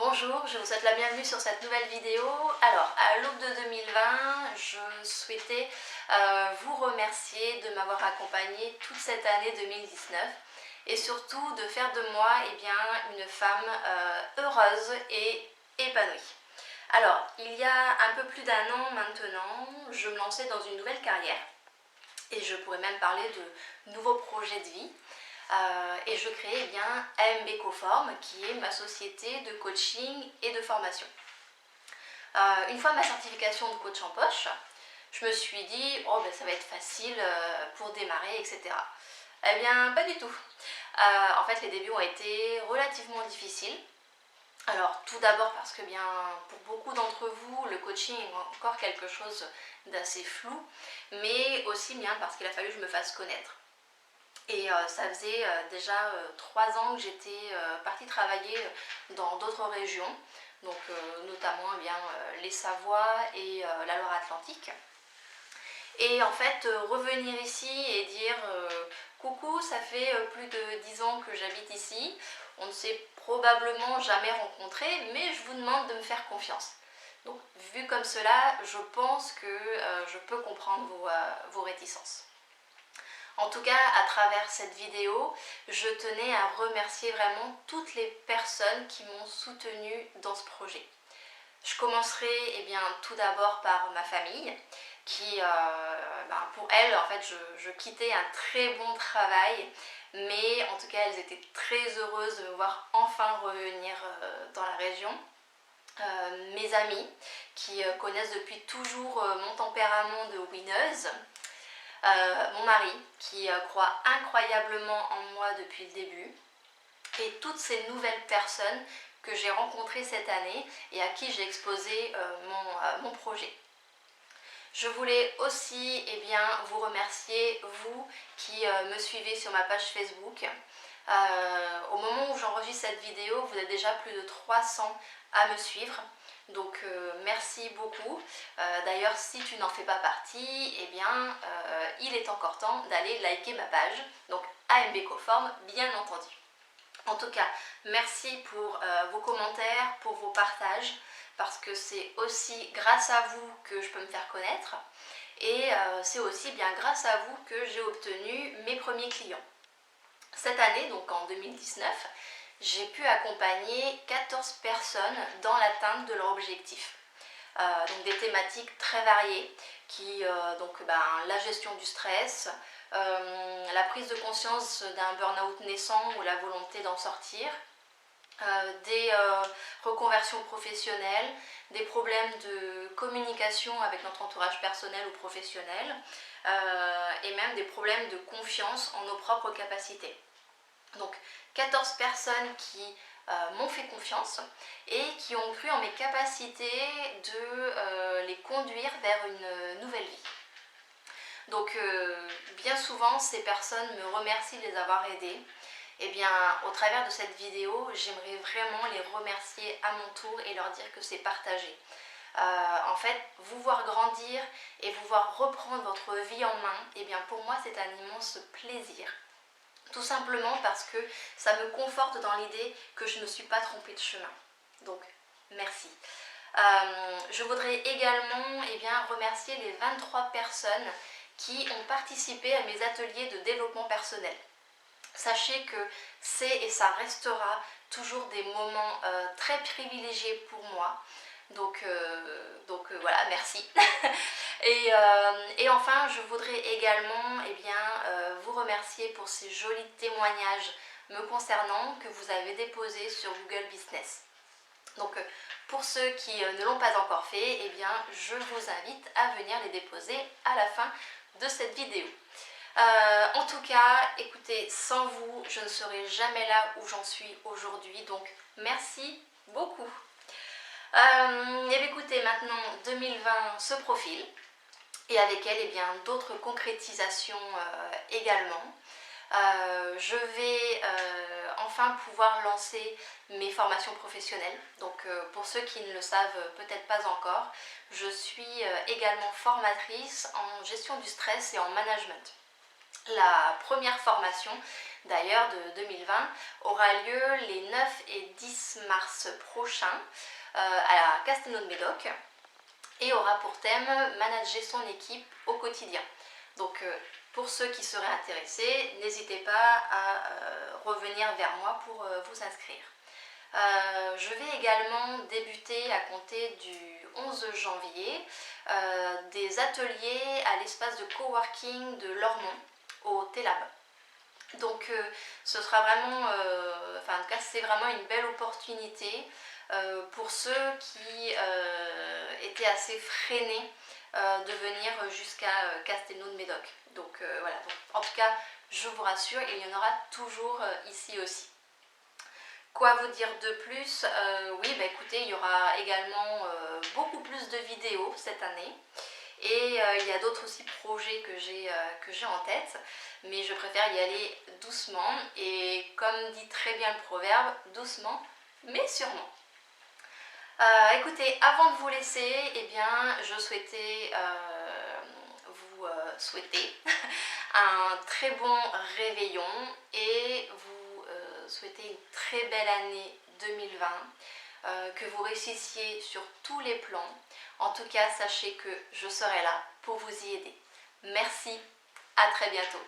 Bonjour, je vous souhaite la bienvenue sur cette nouvelle vidéo. Alors, à l'aube de 2020, je souhaitais vous remercier de m'avoir accompagnée toute cette année 2019 et surtout de faire de moi une femme heureuse et épanouie. Alors, il y a un peu plus d'un an maintenant, je me lançais dans une nouvelle carrière et je pourrais même parler de nouveaux projets de vie. Et je crée AMB Coform, qui est ma société de coaching et de formation. Une fois ma certification de coach en poche, je me suis dit oh ben ça va être facile pour démarrer, etc. Eh bien pas du tout. En fait les débuts ont été relativement difficiles. Alors tout d'abord parce que pour beaucoup d'entre vous le coaching est encore quelque chose d'assez flou, mais aussi parce qu'il a fallu que je me fasse connaître. Et ça faisait déjà 3 ans que j'étais partie travailler dans d'autres régions, donc notamment les Savoies et la Loire-Atlantique. Et en fait, revenir ici et dire coucou, ça fait plus de 10 ans que j'habite ici, on ne s'est probablement jamais rencontrés, mais je vous demande de me faire confiance. Donc vu comme cela, je pense que je peux comprendre vos réticences. En tout cas, à travers cette vidéo, je tenais à remercier vraiment toutes les personnes qui m'ont soutenue dans ce projet. Je commencerai tout d'abord par ma famille, qui, pour elles, en fait, je quittais un très bon travail, mais en tout cas, elles étaient très heureuses de me voir enfin revenir dans la région. Mes amis, qui connaissent depuis toujours mon tempérament de winneuse. Mon mari qui croit incroyablement en moi depuis le début, et toutes ces nouvelles personnes que j'ai rencontrées cette année et à qui j'ai exposé mon projet. Je voulais aussi vous remercier, vous qui me suivez sur ma page Facebook. Au moment où j'enregistre cette vidéo, vous êtes déjà plus de 300 à me suivre. Donc merci beaucoup. D'ailleurs, si tu n'en fais pas partie, il est encore temps d'aller liker ma page. Donc AMB Coform, bien entendu. En tout cas, merci pour vos commentaires, pour vos partages, parce que c'est aussi grâce à vous que je peux me faire connaître. Et c'est aussi grâce à vous que j'ai obtenu mes premiers clients. Cette année, donc en 2019, j'ai pu accompagner 14 personnes dans l'atteinte de leur objectif. Donc des thématiques très variées qui la gestion du stress, la prise de conscience d'un burn-out naissant ou la volonté d'en sortir, des reconversions professionnelles, des problèmes de communication avec notre entourage personnel ou professionnel, et même des problèmes de confiance en nos propres capacités. Donc 14 personnes qui m'ont fait confiance et qui ont cru en mes capacités de les conduire vers une nouvelle vie. Donc bien souvent ces personnes me remercient de les avoir aidées. Au travers de cette vidéo, j'aimerais vraiment les remercier à mon tour et leur dire que c'est partagé. En fait, vous voir grandir et vous voir reprendre votre vie en main, pour moi c'est un immense plaisir. Tout simplement parce que ça me conforte dans l'idée que je ne me suis pas trompée de chemin. Donc, merci. Je voudrais également remercier les 23 personnes qui ont participé à mes ateliers de développement personnel. Sachez que c'est et ça restera toujours des moments très privilégiés pour moi. Donc voilà, merci. Et enfin, je voudrais également vous remercier pour ces jolis témoignages me concernant que vous avez déposés sur Google Business. Donc pour ceux qui ne l'ont pas encore fait, je vous invite à venir les déposer à la fin de cette vidéo. En tout cas, écoutez, sans vous, je ne serais jamais là où j'en suis aujourd'hui. Donc merci beaucoup. Écoutez, maintenant 2020 se profile et avec elle d'autres concrétisations également. Je vais enfin pouvoir lancer mes formations professionnelles. Donc pour ceux qui ne le savent peut-être pas encore, je suis également formatrice en gestion du stress et en management. La première formation d'ailleurs de 2020 aura lieu les 9 et 10 mars prochains à Castelnau-de-Médoc et aura pour thème manager son équipe au quotidien. Donc pour ceux qui seraient intéressés, n'hésitez pas à revenir vers moi pour vous inscrire. Je vais également débuter à compter du 11 janvier des ateliers à l'espace de coworking de Lormont au Télab. Donc ce sera vraiment, enfin en tout cas c'est vraiment une belle opportunité pour ceux qui étaient assez freinés de venir jusqu'à Castelnau-de-Médoc. Donc voilà, donc, en tout cas je vous rassure, il y en aura toujours ici aussi. Quoi vous dire de plus? Oui, bah écoutez, il y aura également beaucoup plus de vidéos cette année. Et il y a d'autres aussi projets que j'ai en tête, mais je préfère y aller doucement. Et comme dit très bien le proverbe, doucement mais sûrement. Écoutez, avant de vous laisser, eh bien, je souhaitais vous souhaiter un très bon réveillon et vous souhaiter une très belle année 2020, que vous réussissiez sur tous les plans. En tout cas, sachez que je serai là pour vous y aider. Merci, à très bientôt.